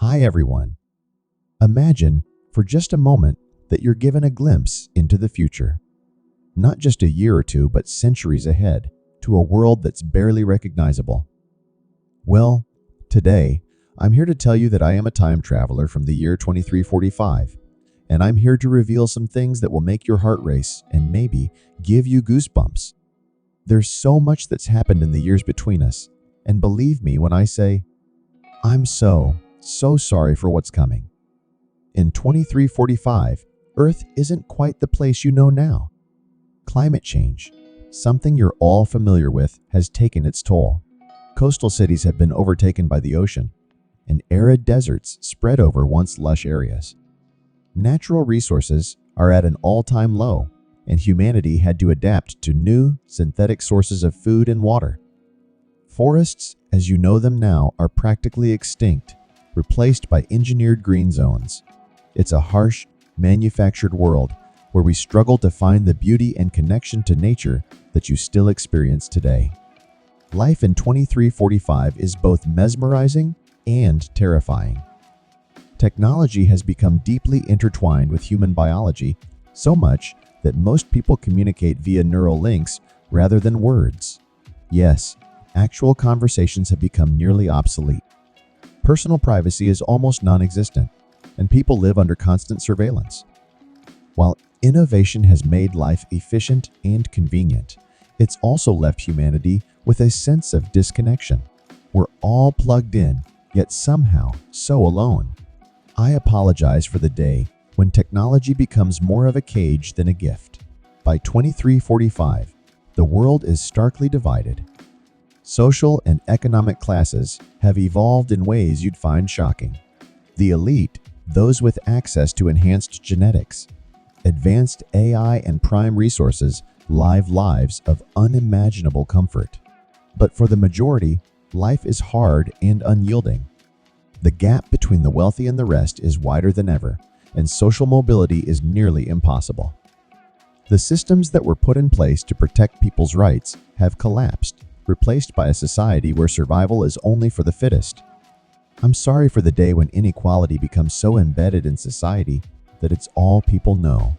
Hi everyone. Imagine for just a moment that you're given a glimpse into the future. Not just a year or two, but centuries ahead, to a world that's barely recognizable. Well, today, I'm here to tell you that I am a time traveler from the year 2345, and I'm here to reveal some things that will make your heart race and maybe give you goosebumps. There's so much that's happened in the years between us, and believe me when I say, I'm so sorry for what's coming. In 2345, Earth isn't quite the place you know now. Climate change, something you're all familiar with, has taken its toll. Coastal cities have been overtaken by the ocean, and arid deserts spread over once lush areas. Natural resources are at an all-time low, and humanity had to adapt to new, synthetic sources of food and water. Forests, as you know them now, are practically extinct, replaced by engineered green zones. It's a harsh, manufactured world where we struggle to find the beauty and connection to nature that you still experience today. Life in 2345 is both mesmerizing and terrifying. Technology has become deeply intertwined with human biology, so much that most people communicate via neural links rather than words. Yes, actual conversations have become nearly obsolete. Personal privacy is almost non-existent, and people live under constant surveillance. While innovation has made life efficient and convenient, it's also left humanity with a sense of disconnection. We're all plugged in, yet somehow so alone. I apologize for the day when technology becomes more of a cage than a gift. By 2345, the world is starkly divided. Social and economic classes have evolved in ways you'd find shocking. The elite, those with access to enhanced genetics, advanced AI and prime resources, live lives of unimaginable comfort. But for the majority, life is hard and unyielding. The gap between the wealthy and the rest is wider than ever, and social mobility is nearly impossible. The systems that were put in place to protect people's rights have collapsed, replaced by a society where survival is only for the fittest. I'm sorry for the day when inequality becomes so embedded in society that it's all people know.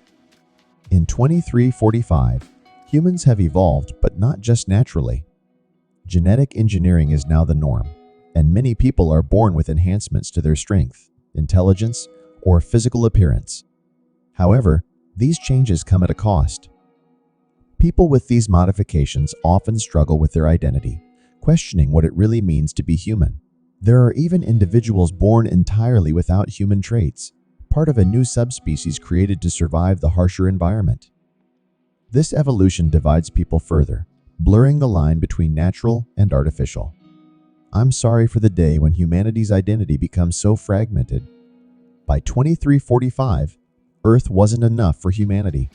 In 2345, humans have evolved, but not just naturally. Genetic engineering is now the norm, and many people are born with enhancements to their strength, intelligence, or physical appearance. However, these changes come at a cost. People with these modifications often struggle with their identity, questioning what it really means to be human. There are even individuals born entirely without human traits, part of a new subspecies created to survive the harsher environment. This evolution divides people further, blurring the line between natural and artificial. I'm sorry for the day when humanity's identity becomes so fragmented. By 2345, Earth wasn't enough for humanity.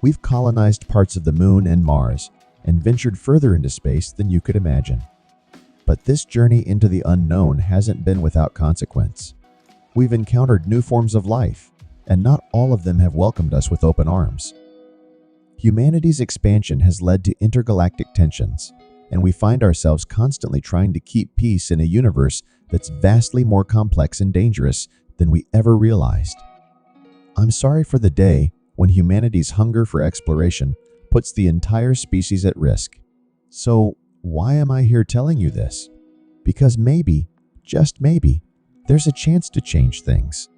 We've colonized parts of the Moon and Mars and ventured further into space than you could imagine. But this journey into the unknown hasn't been without consequence. We've encountered new forms of life, and not all of them have welcomed us with open arms. Humanity's expansion has led to intergalactic tensions, and we find ourselves constantly trying to keep peace in a universe that's vastly more complex and dangerous than we ever realized. I'm sorry for the day when humanity's hunger for exploration puts the entire species at risk. So, why am I here telling you this? Because maybe, just maybe, there's a chance to change things.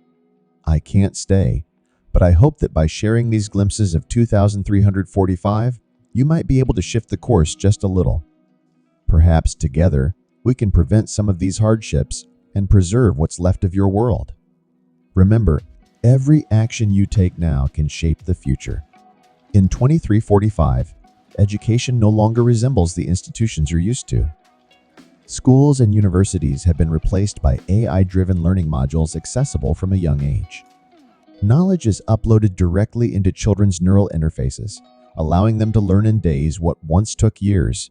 I can't stay, but I hope that by sharing these glimpses of 2345, you might be able to shift the course just a little. Perhaps together, we can prevent some of these hardships and preserve what's left of your world. Remember, every action you take now can shape the future. In 2345, education no longer resembles the institutions you're used to. Schools and universities have been replaced by AI-driven learning modules accessible from a young age. Knowledge is uploaded directly into children's neural interfaces, allowing them to learn in days what once took years.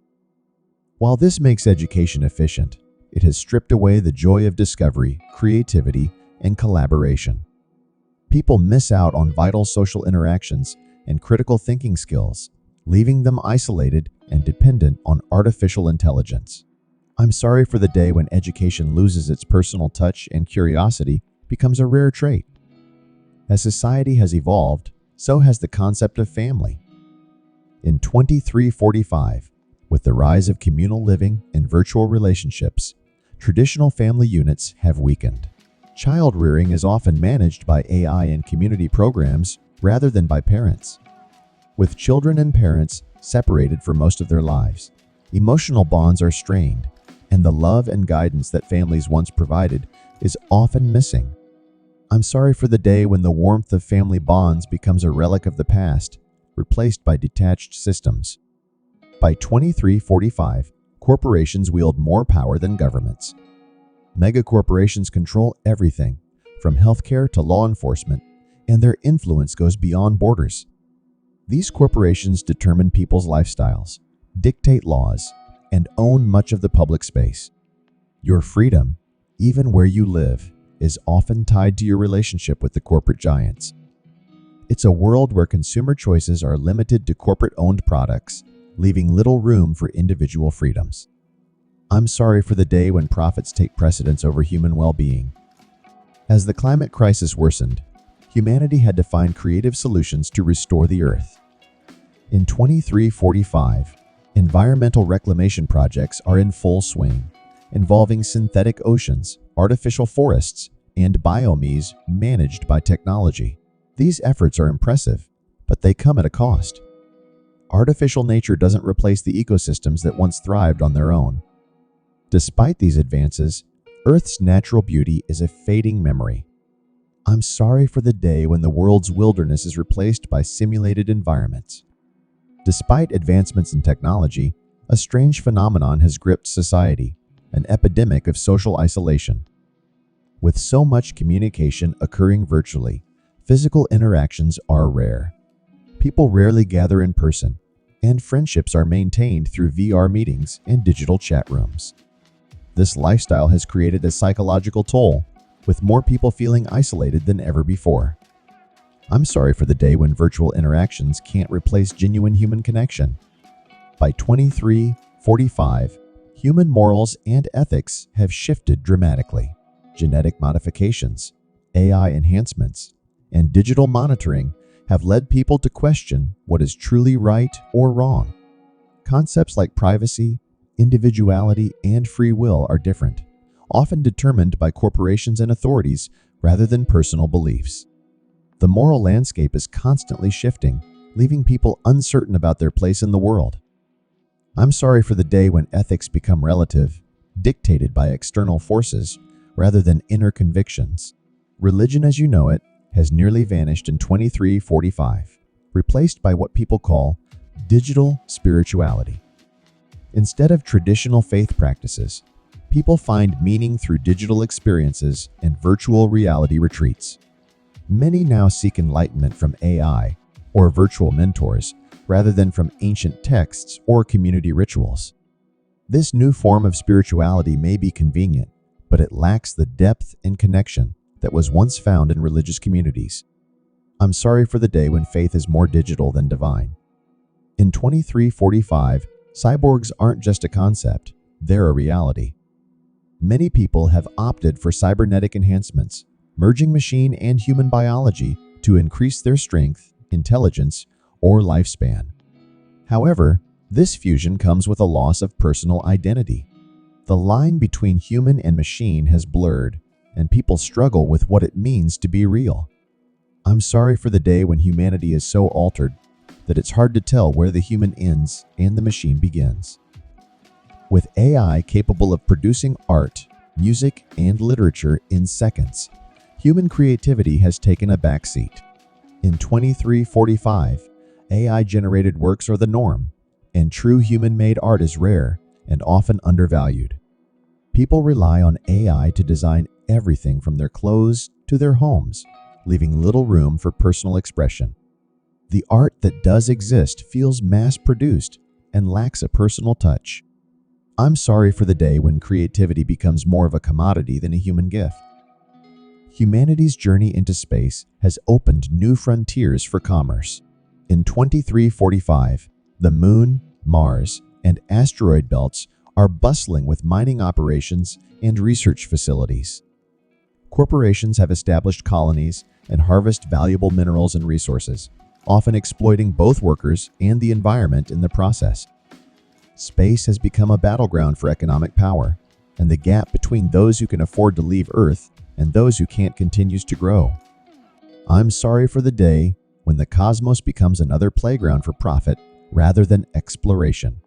While this makes education efficient, it has stripped away the joy of discovery, creativity, and collaboration. People miss out on vital social interactions and critical thinking skills, leaving them isolated and dependent on artificial intelligence. I'm sorry for the day when education loses its personal touch and curiosity becomes a rare trait. As society has evolved, so has the concept of family. In 2345, with the rise of communal living and virtual relationships, traditional family units have weakened. Child rearing is often managed by AI and community programs rather than by parents. With children and parents separated for most of their lives, emotional bonds are strained, and the love and guidance that families once provided is often missing. I'm sorry for the day when the warmth of family bonds becomes a relic of the past, replaced by detached systems. By 2345, corporations wield more power than governments. Megacorporations control everything, from healthcare to law enforcement, and their influence goes beyond borders. These corporations determine people's lifestyles, dictate laws, and own much of the public space. Your freedom, even where you live, is often tied to your relationship with the corporate giants. It's a world where consumer choices are limited to corporate-owned products, leaving little room for individual freedoms. I'm sorry for the day when profits take precedence over human well-being. As the climate crisis worsened, humanity had to find creative solutions to restore the Earth. In 2345, environmental reclamation projects are in full swing, involving synthetic oceans, artificial forests, and biomes managed by technology. These efforts are impressive, but they come at a cost. Artificial nature doesn't replace the ecosystems that once thrived on their own. Despite these advances, Earth's natural beauty is a fading memory. I'm sorry for the day when the world's wilderness is replaced by simulated environments. Despite advancements in technology, a strange phenomenon has gripped society, an epidemic of social isolation. With so much communication occurring virtually, physical interactions are rare. People rarely gather in person, and friendships are maintained through VR meetings and digital chat rooms. This lifestyle has created a psychological toll, with more people feeling isolated than ever before. I'm sorry for the day when virtual interactions can't replace genuine human connection. By 2345, human morals and ethics have shifted dramatically. Genetic modifications, AI enhancements, and digital monitoring have led people to question what is truly right or wrong. Concepts like privacy, individuality, and free will are different, often determined by corporations and authorities rather than personal beliefs. The moral landscape is constantly shifting, leaving people uncertain about their place in the world. I'm sorry for the day when ethics become relative, dictated by external forces rather than inner convictions. Religion as you know it has nearly vanished in 2345, replaced by what people call digital spirituality. Instead of traditional faith practices, people find meaning through digital experiences and virtual reality retreats. Many now seek enlightenment from AI or virtual mentors rather than from ancient texts or community rituals. This new form of spirituality may be convenient, but it lacks the depth and connection that was once found in religious communities. I'm sorry for the day when faith is more digital than divine. In 2345, cyborgs aren't just a concept, they're a reality. Many people have opted for cybernetic enhancements, merging machine and human biology to increase their strength, intelligence, or lifespan. However, this fusion comes with a loss of personal identity. The line between human and machine has blurred, and people struggle with what it means to be real. I'm sorry for the day when humanity is so altered that it's hard to tell where the human ends and the machine begins. With AI capable of producing art, music, and literature in seconds, human creativity has taken a backseat. In 2345, AI-generated works are the norm, and true human-made art is rare and often undervalued. People rely on AI to design everything from their clothes to their homes, leaving little room for personal expression. The art that does exist feels mass-produced and lacks a personal touch. I'm sorry for the day when creativity becomes more of a commodity than a human gift. Humanity's journey into space has opened new frontiers for commerce. In 2345, the Moon, Mars, and asteroid belts are bustling with mining operations and research facilities. Corporations have established colonies and harvest valuable minerals and resources, often exploiting both workers and the environment in the process. Space has become a battleground for economic power, and the gap between those who can afford to leave Earth and those who can't continues to grow. I'm sorry for the day when the cosmos becomes another playground for profit rather than exploration.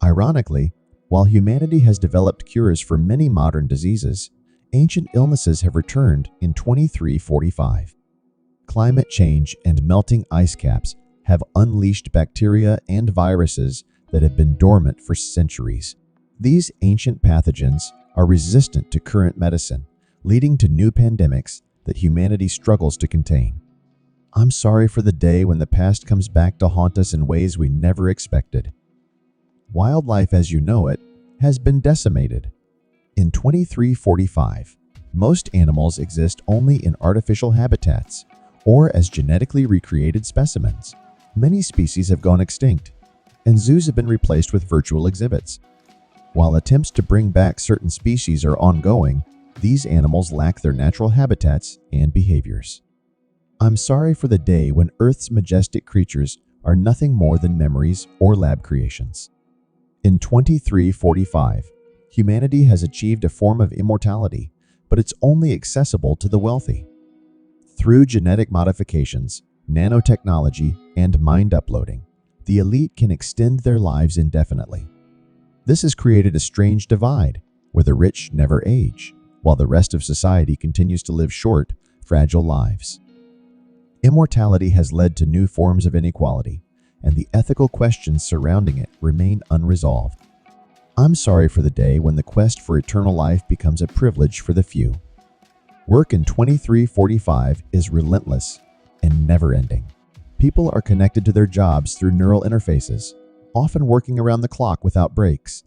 Ironically, while humanity has developed cures for many modern diseases, ancient illnesses have returned in 2345. Climate change and melting ice caps have unleashed bacteria and viruses that have been dormant for centuries. These ancient pathogens are resistant to current medicine, leading to new pandemics that humanity struggles to contain. I'm sorry for the day when the past comes back to haunt us in ways we never expected. Wildlife as you know it has been decimated. In 2345, most animals exist only in artificial habitats or as genetically recreated specimens. Many species have gone extinct, and zoos have been replaced with virtual exhibits. While attempts to bring back certain species are ongoing, these animals lack their natural habitats and behaviors. I'm sorry for the day when Earth's majestic creatures are nothing more than memories or lab creations. In 2345, humanity has achieved a form of immortality, but it's only accessible to the wealthy. Through genetic modifications, nanotechnology, and mind uploading, the elite can extend their lives indefinitely. This has created a strange divide where the rich never age, while the rest of society continues to live short, fragile lives. Immortality has led to new forms of inequality, and the ethical questions surrounding it remain unresolved. I'm sorry for the day when the quest for eternal life becomes a privilege for the few. Work in 2345 is relentless and never-ending. People are connected to their jobs through neural interfaces, often working around the clock without breaks.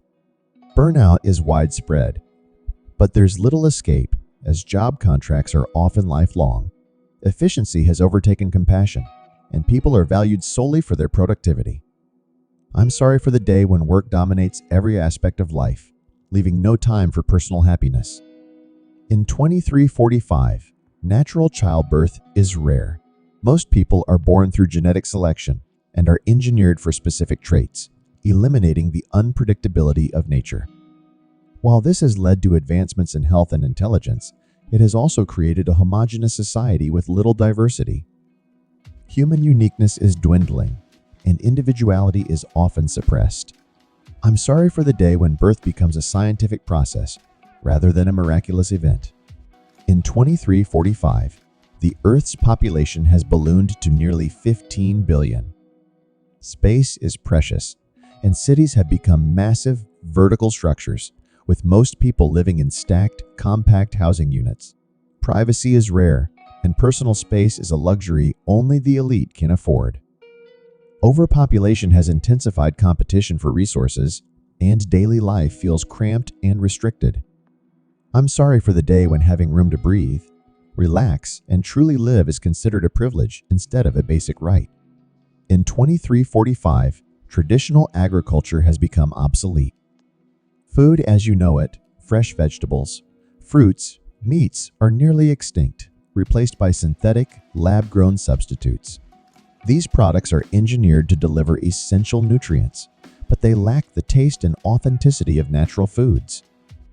Burnout is widespread, but there's little escape as job contracts are often lifelong. Efficiency has overtaken compassion, and people are valued solely for their productivity. I'm sorry for the day when work dominates every aspect of life, leaving no time for personal happiness. In 2345, natural childbirth is rare. Most people are born through genetic selection and are engineered for specific traits, eliminating the unpredictability of nature. While this has led to advancements in health and intelligence, it has also created a homogeneous society with little diversity. Human uniqueness is dwindling, and individuality is often suppressed. I'm sorry for the day when birth becomes a scientific process rather than a miraculous event. In 2345, the Earth's population has ballooned to nearly 15 billion. Space is precious, and cities have become massive, vertical structures, with most people living in stacked, compact housing units. Privacy is rare, and personal space is a luxury only the elite can afford. Overpopulation has intensified competition for resources, and daily life feels cramped and restricted. I'm sorry for the day when having room to breathe, relax, and truly live is considered a privilege instead of a basic right. In 2345, traditional agriculture has become obsolete. Food as you know it, fresh vegetables, fruits, meats are nearly extinct, replaced by synthetic, lab-grown substitutes. These products are engineered to deliver essential nutrients, but they lack the taste and authenticity of natural foods.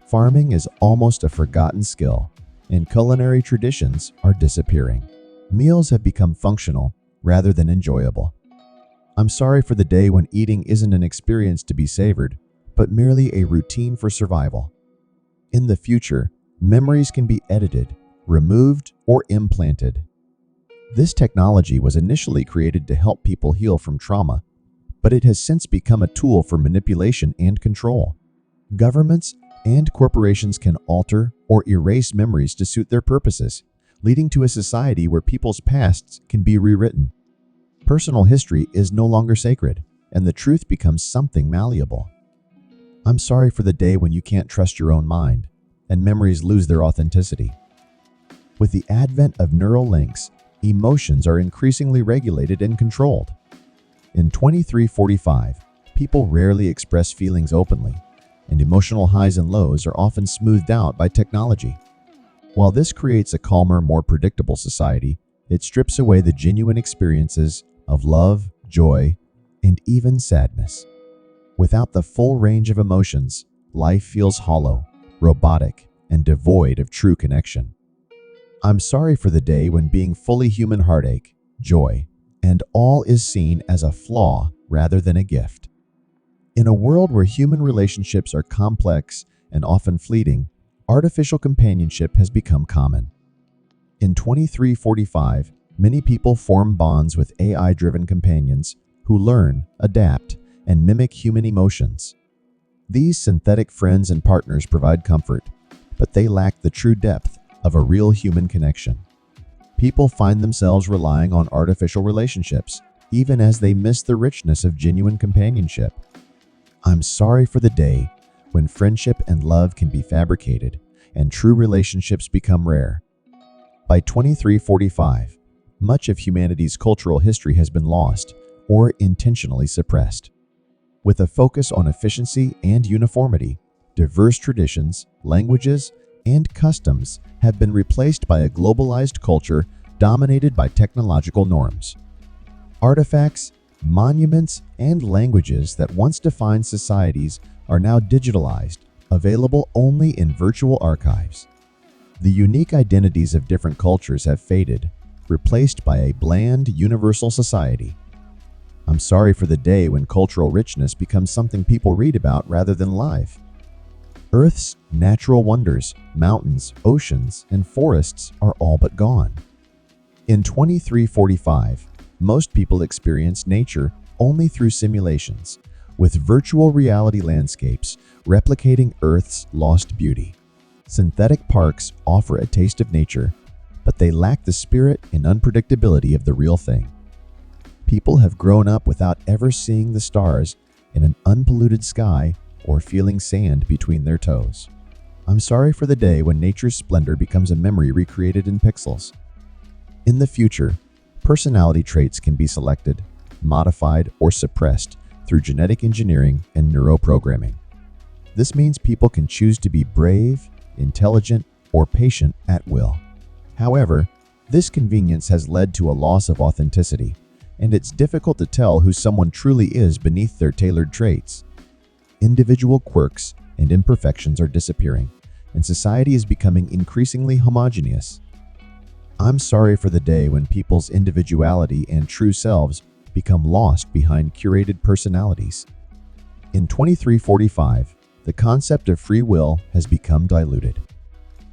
Farming is almost a forgotten skill, and culinary traditions are disappearing. Meals have become functional rather than enjoyable. I'm sorry for the day when eating isn't an experience to be savored, but merely a routine for survival. In the future, memories can be edited, removed, or implanted. This technology was initially created to help people heal from trauma, but it has since become a tool for manipulation and control. Governments and corporations can alter or erase memories to suit their purposes, leading to a society where people's pasts can be rewritten. Personal history is no longer sacred, and the truth becomes something malleable. I'm sorry for the day when you can't trust your own mind, and memories lose their authenticity. With the advent of neural links, emotions are increasingly regulated and controlled. In 2345, people rarely express feelings openly, and emotional highs and lows are often smoothed out by technology. While this creates a calmer, more predictable society, it strips away the genuine experiences of love, joy, and even sadness. Without the full range of emotions, life feels hollow, robotic, and devoid of true connection. I'm sorry for the day when being fully human heartache, joy, and all is seen as a flaw rather than a gift. In a world where human relationships are complex and often fleeting, artificial companionship has become common. In 2345, many people form bonds with AI-driven companions who learn, adapt, and mimic human emotions. These synthetic friends and partners provide comfort, but they lack the true depth of a real human connection. People find themselves relying on artificial relationships, even as they miss the richness of genuine companionship. I'm sorry for the day when friendship and love can be fabricated and true relationships become rare. By 2345, much of humanity's cultural history has been lost or intentionally suppressed. With a focus on efficiency and uniformity, diverse traditions, languages, and customs have been replaced by a globalized culture dominated by technological norms. Artifacts, monuments, and languages that once defined societies are now digitalized, available only in virtual archives. The unique identities of different cultures have faded, replaced by a bland, universal society. I'm sorry for the day when cultural richness becomes something people read about rather than live. Earth's natural wonders, mountains, oceans, and forests are all but gone. In 2345, most people experience nature only through simulations, with virtual reality landscapes replicating Earth's lost beauty. Synthetic parks offer a taste of nature, but they lack the spirit and unpredictability of the real thing. People have grown up without ever seeing the stars in an unpolluted sky or feeling sand between their toes. I'm sorry for the day when nature's splendor becomes a memory recreated in pixels. In the future, personality traits can be selected, modified, or suppressed through genetic engineering and neuroprogramming. This means people can choose to be brave, intelligent, or patient at will. However, this convenience has led to a loss of authenticity, and it's difficult to tell who someone truly is beneath their tailored traits. Individual quirks and imperfections are disappearing, and society is becoming increasingly homogeneous. I'm sorry for the day when people's individuality and true selves become lost behind curated personalities. In 2345, the concept of free will has become diluted.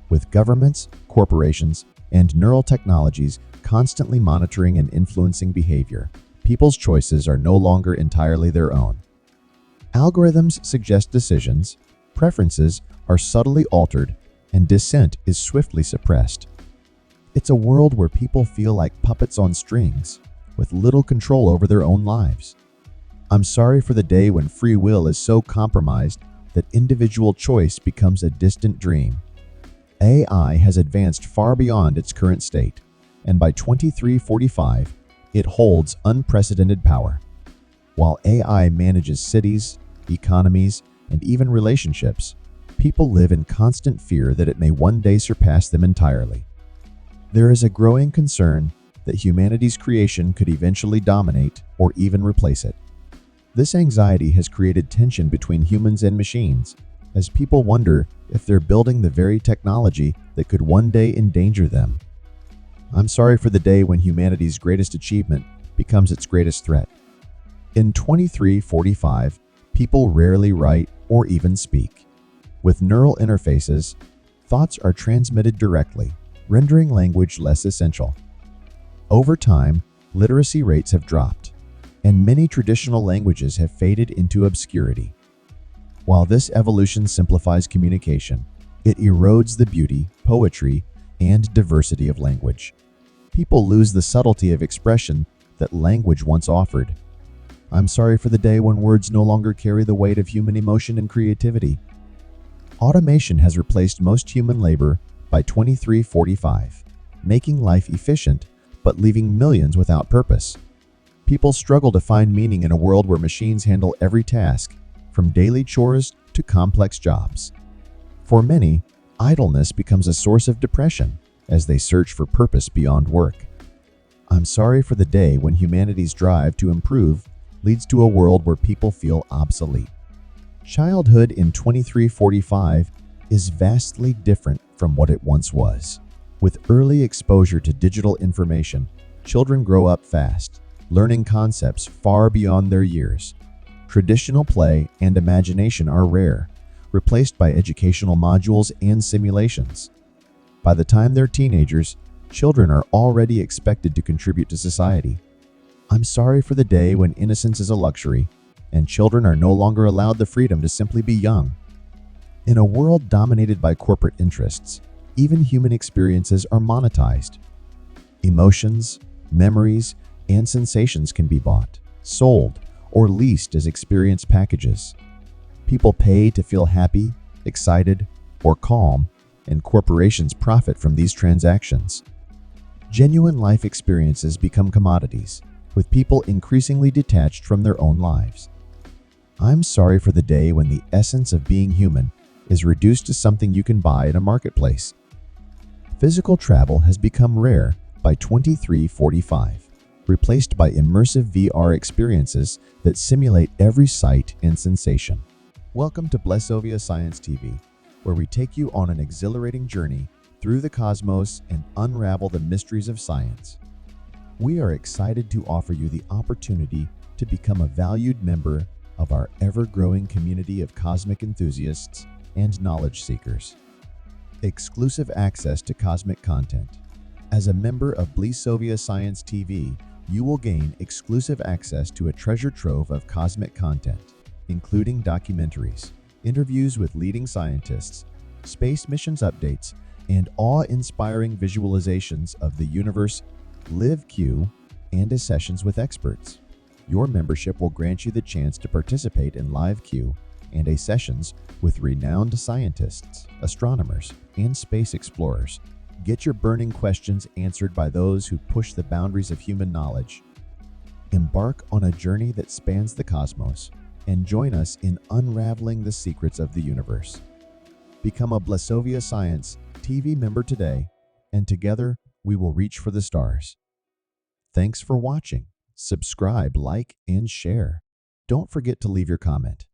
With governments, corporations, and neural technologies constantly monitoring and influencing behavior, people's choices are no longer entirely their own. Algorithms suggest decisions, preferences are subtly altered, and dissent is swiftly suppressed. It's a world where people feel like puppets on strings, with little control over their own lives. I'm sorry for the day when free will is so compromised that individual choice becomes a distant dream. AI has advanced far beyond its current state, and by 2345, it holds unprecedented power. While AI manages cities, economies, and even relationships, people live in constant fear that it may one day surpass them entirely. There is a growing concern that humanity's creation could eventually dominate or even replace it. This anxiety has created tension between humans and machines, as people wonder if they're building the very technology that could one day endanger them. I'm sorry for the day when humanity's greatest achievement becomes its greatest threat. In 2345, people rarely write or even speak. With neural interfaces, thoughts are transmitted directly, rendering language less essential. Over time, literacy rates have dropped, and many traditional languages have faded into obscurity. While this evolution simplifies communication, it erodes the beauty, poetry, and diversity of language. People lose the subtlety of expression that language once offered. I'm sorry for the day when words no longer carry the weight of human emotion and creativity. Automation has replaced most human labor by 2345, making life efficient but leaving millions without purpose. People struggle to find meaning in a world where machines handle every task, from daily chores to to complex jobs. For many, idleness becomes a source of depression as they search for purpose beyond work. I'm sorry for the day when humanity's drive to improve leads to a world where people feel obsolete. Childhood in 2345 is vastly different from what it once was. With early exposure to digital information, children grow up fast, learning concepts far beyond their years. Traditional play and imagination are rare, replaced by educational modules and simulations. By the time they're teenagers, children are already expected to contribute to society. I'm sorry for the day when innocence is a luxury, and children are no longer allowed the freedom to simply be young. In a world dominated by corporate interests, even human experiences are monetized. Emotions, memories, and sensations can be bought, sold, or leased as experience packages. People pay to feel happy, excited, or calm, and corporations profit from these transactions. Genuine life experiences become commodities, with people increasingly detached from their own lives. I'm sorry for the day when the essence of being human is reduced to something you can buy in a marketplace. Physical travel has become rare by 2345, replaced by immersive VR experiences that simulate every sight and sensation. Welcome to Blessovia Science TV, where we take you on an exhilarating journey through the cosmos and unravel the mysteries of science. We are excited to offer you the opportunity to become a valued member of our ever-growing community of cosmic enthusiasts and knowledge seekers. Exclusive access to cosmic content. As a member of Blessovia Science TV, you will gain exclusive access to a treasure trove of cosmic content, including documentaries, interviews with leading scientists, space missions updates, and awe-inspiring visualizations of the universe, live Q, and sessions with experts. Your membership will grant you the chance to participate in live Q and sessions with renowned scientists, astronomers, and space explorers. Get your burning questions answered by those who push the boundaries of human knowledge. Embark on a journey that spans the cosmos and join us in unraveling the secrets of the universe. Become a Blessovia Science TV member today, and together we will reach for the stars. Thanks for watching. Subscribe, like, and share. Don't forget to leave your comment.